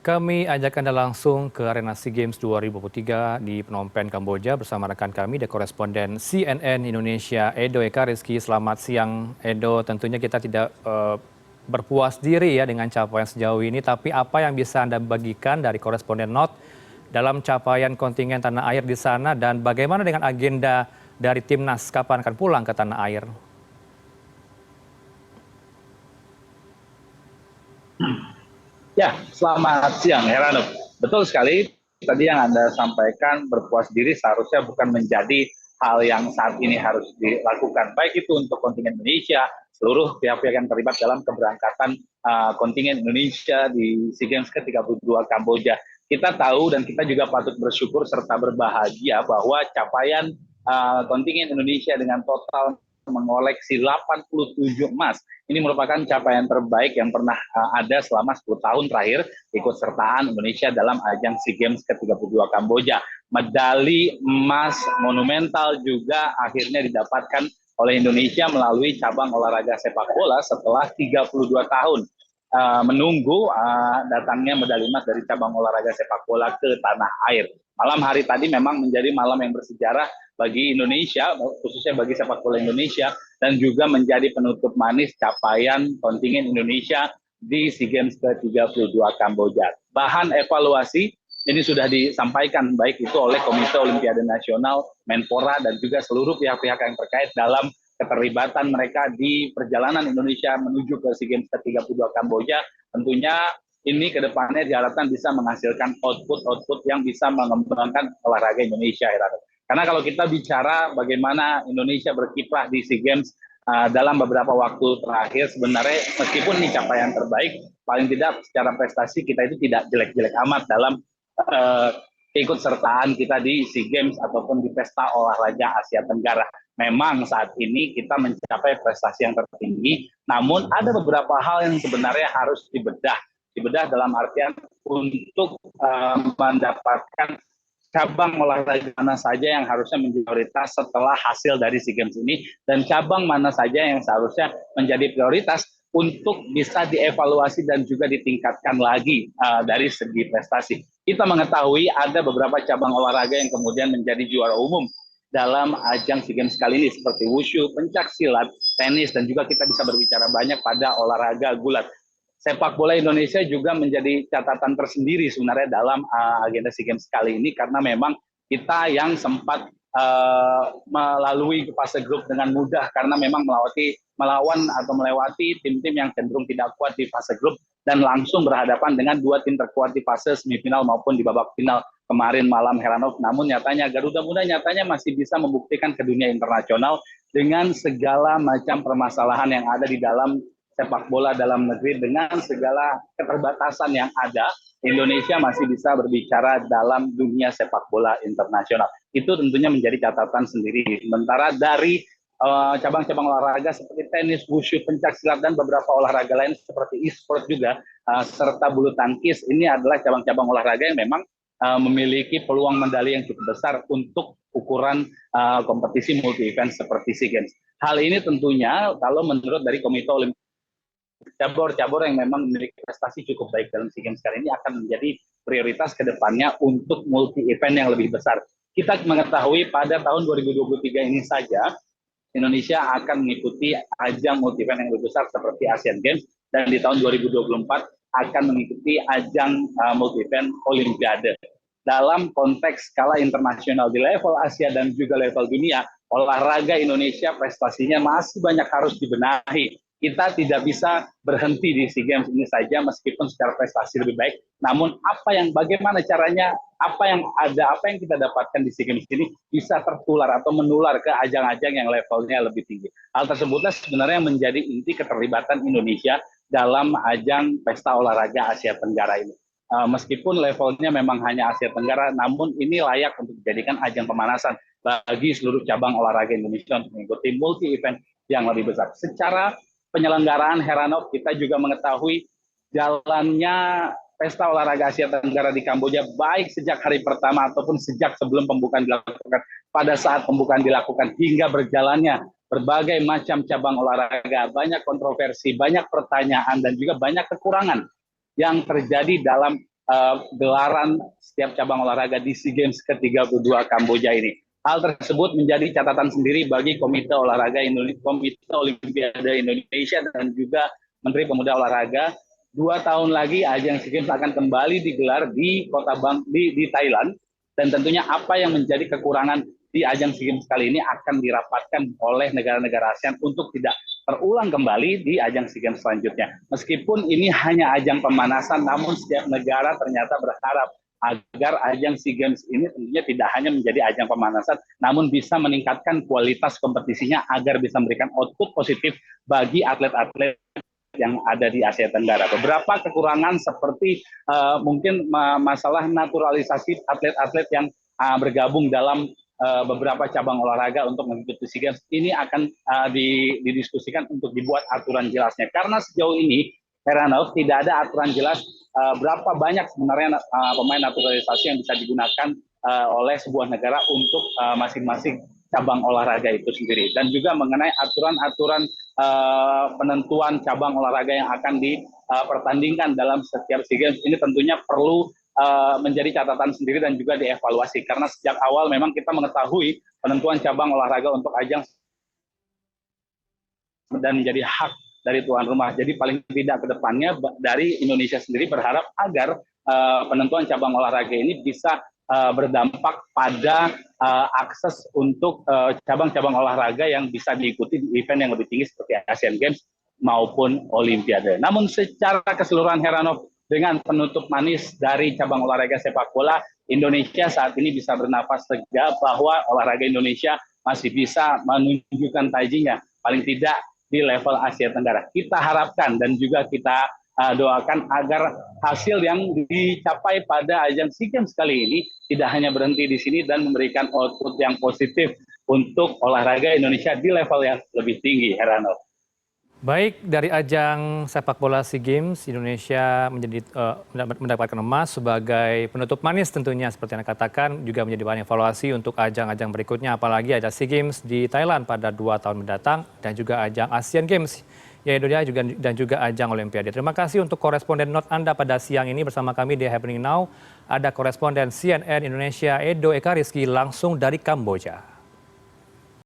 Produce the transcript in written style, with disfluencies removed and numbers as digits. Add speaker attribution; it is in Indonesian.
Speaker 1: Kami ajak Anda langsung ke arena SEA Games 2023 di Phnom Penh, Kamboja bersama rekan kami, the koresponden CNN Indonesia, Edo Ekariski. Selamat siang, Edo. Tentunya kita tidak berpuas diri ya dengan capaian sejauh ini, tapi apa yang bisa Anda bagikan dari koresponden NOT dalam capaian kontingen tanah air di sana dan bagaimana dengan agenda dari timnas kapan akan pulang ke tanah air?
Speaker 2: Ya, selamat siang Heranov. Betul sekali, tadi yang Anda sampaikan berpuas diri seharusnya bukan menjadi hal yang saat ini harus dilakukan. Baik itu untuk kontingen Indonesia, seluruh pihak-pihak yang terlibat dalam keberangkatan kontingen Indonesia di SEA Games ke-32 Kamboja. Kita tahu dan kita juga patut bersyukur serta berbahagia bahwa capaian kontingen Indonesia dengan total mengoleksi 87 emas. Ini merupakan capaian terbaik yang pernah ada selama 10 tahun terakhir ikut sertaan Indonesia dalam ajang SEA Games ke-32 Kamboja. Medali emas monumental juga akhirnya didapatkan oleh Indonesia melalui cabang olahraga sepak bola setelah 32 tahun menunggu datangnya medali emas dari cabang olahraga sepak bola ke tanah air. Malam hari tadi memang menjadi malam yang bersejarah bagi Indonesia, khususnya bagi sepak bola Indonesia, dan juga menjadi penutup manis capaian kontingen Indonesia di SEA Games ke-32 Kamboja. Bahan evaluasi ini sudah disampaikan baik itu oleh Komite Olimpiade Nasional, Menpora, dan juga seluruh pihak-pihak yang terkait dalam keterlibatan mereka di perjalanan Indonesia menuju ke SEA Games ke-32 Kamboja. Tentunya ini ke depannya diharapkan bisa menghasilkan output yang bisa mengembangkan olahraga Indonesia. Karena kalau kita bicara bagaimana Indonesia berkiprah di SEA Games dalam beberapa waktu terakhir, sebenarnya meskipun ini capaian terbaik, paling tidak secara prestasi kita itu tidak jelek-jelek amat dalam keikutsertaan kita di SEA Games ataupun di pesta olahraga Asia Tenggara. Memang saat ini kita mencapai prestasi yang tertinggi, namun ada beberapa hal yang sebenarnya harus dibedah dalam artian untuk mendapatkan cabang olahraga mana saja yang harusnya menjadi prioritas setelah hasil dari SEA Games ini, dan cabang mana saja yang seharusnya menjadi prioritas untuk bisa dievaluasi dan juga ditingkatkan lagi dari segi prestasi. Kita mengetahui ada beberapa cabang olahraga yang kemudian menjadi juara umum dalam ajang SEA Games kali ini seperti wushu, pencak silat, tenis, dan juga kita bisa berbicara banyak pada olahraga gulat. Sepak bola Indonesia juga menjadi catatan tersendiri sebenarnya dalam agenda SEA Games kali ini, karena memang kita yang sempat melalui fase grup dengan mudah karena memang melewati tim-tim yang cenderung tidak kuat di fase grup dan langsung berhadapan dengan dua tim terkuat di fase semifinal maupun di babak final kemarin malam, Heranov. Namun nyatanya Garuda Muda masih bisa membuktikan ke dunia internasional dengan segala macam permasalahan yang ada di dalam sepak bola dalam negeri, dengan segala keterbatasan yang ada, Indonesia masih bisa berbicara dalam dunia sepak bola internasional. Itu tentunya menjadi catatan sendiri. Sementara dari cabang-cabang olahraga seperti tenis, wushu, pencak silat, dan beberapa olahraga lain seperti e-sport juga, serta bulu tangkis, ini adalah cabang-cabang olahraga yang memang memiliki peluang medali yang cukup besar untuk ukuran kompetisi multi-event seperti SEA Games. Hal ini tentunya kalau menurut dari Komite Olimpiade, cabur-cabur yang memang memiliki prestasi cukup baik dalam SEA Games kali ini akan menjadi prioritas ke depannya untuk multi-event yang lebih besar. Kita mengetahui pada tahun 2023 ini saja, Indonesia akan mengikuti ajang multi-event yang lebih besar seperti Asian Games, dan di tahun 2024 akan mengikuti ajang multi-event Olimpiade. Dalam konteks skala internasional di level Asia dan juga level dunia, olahraga Indonesia prestasinya masih banyak harus dibenahi. Kita tidak bisa berhenti di SEA Games ini saja meskipun secara prestasi lebih baik. Namun bagaimana caranya, apa yang kita dapatkan di SEA Games ini bisa tertular atau menular ke ajang-ajang yang levelnya lebih tinggi. Hal tersebutlah sebenarnya menjadi inti keterlibatan Indonesia dalam ajang pesta olahraga Asia Tenggara ini. Meskipun levelnya memang hanya Asia Tenggara, namun ini layak untuk dijadikan ajang pemanasan bagi seluruh cabang olahraga Indonesia untuk mengikuti multi-event yang lebih besar. Secara penyelenggaraan, Heranov, kita juga mengetahui jalannya pesta olahraga Asia Tenggara di Kamboja baik sejak hari pertama ataupun sejak sebelum pembukaan dilakukan, pada saat pembukaan dilakukan hingga berjalannya berbagai macam cabang olahraga, banyak kontroversi, banyak pertanyaan, dan juga banyak kekurangan yang terjadi dalam gelaran setiap cabang olahraga di SEA Games ke-32 Kamboja ini. Hal tersebut menjadi catatan sendiri bagi Komite Olimpiade Indonesia dan juga Menteri Pemuda Olahraga. 2 tahun lagi ajang SEA Games akan kembali digelar di kota di Thailand, dan tentunya apa yang menjadi kekurangan di ajang SEA Games kali ini akan dirapatkan oleh negara-negara ASEAN untuk tidak terulang kembali di ajang SEA Games selanjutnya. Meskipun ini hanya ajang pemanasan, namun setiap negara ternyata berharap agar ajang SEA Games ini tentunya tidak hanya menjadi ajang pemanasan, namun bisa meningkatkan kualitas kompetisinya agar bisa memberikan output positif bagi atlet-atlet yang ada di Asia Tenggara. Beberapa kekurangan seperti mungkin masalah naturalisasi atlet-atlet yang bergabung dalam beberapa cabang olahraga untuk mengikuti SEA Games ini akan didiskusikan untuk dibuat aturan jelasnya. Karena sejauh ini Heranov tidak ada aturan jelas berapa banyak sebenarnya pemain naturalisasi yang bisa digunakan oleh sebuah negara untuk masing-masing cabang olahraga itu sendiri, dan juga mengenai aturan-aturan penentuan cabang olahraga yang akan dipertandingkan dalam setiap SEA Games ini tentunya perlu menjadi catatan sendiri dan juga dievaluasi, karena sejak awal memang kita mengetahui penentuan cabang olahraga untuk ajang dan menjadi hak dari tuan rumah. Jadi paling tidak ke depannya dari Indonesia sendiri berharap agar penentuan cabang olahraga ini bisa berdampak pada akses untuk cabang-cabang olahraga yang bisa diikuti di event yang lebih tinggi seperti Asian Games maupun Olimpiade. Namun secara keseluruhan Heranov, dengan penutup manis dari cabang olahraga sepak bola, Indonesia saat ini bisa bernafas lega bahwa olahraga Indonesia masih bisa menunjukkan tajinya, paling tidak di level Asia Tenggara. Kita harapkan dan juga kita doakan agar hasil yang dicapai pada ajang SEA Games kali ini tidak hanya berhenti di sini dan memberikan output yang positif untuk olahraga Indonesia di level yang lebih tinggi, Heranov.
Speaker 1: Baik, dari ajang sepak bola SEA Games, Indonesia mendapatkan emas sebagai penutup manis tentunya, seperti yang Anda katakan, juga menjadi bahan evaluasi untuk ajang-ajang berikutnya, apalagi ada SEA Games di Thailand pada 2 tahun mendatang, dan juga ajang Asian Games, yaitu dan juga ajang Olimpiade. Terima kasih untuk koresponden Not Anda pada siang ini bersama kami di Happening Now. Ada koresponden CNN Indonesia Edo Ekariski langsung dari Kamboja.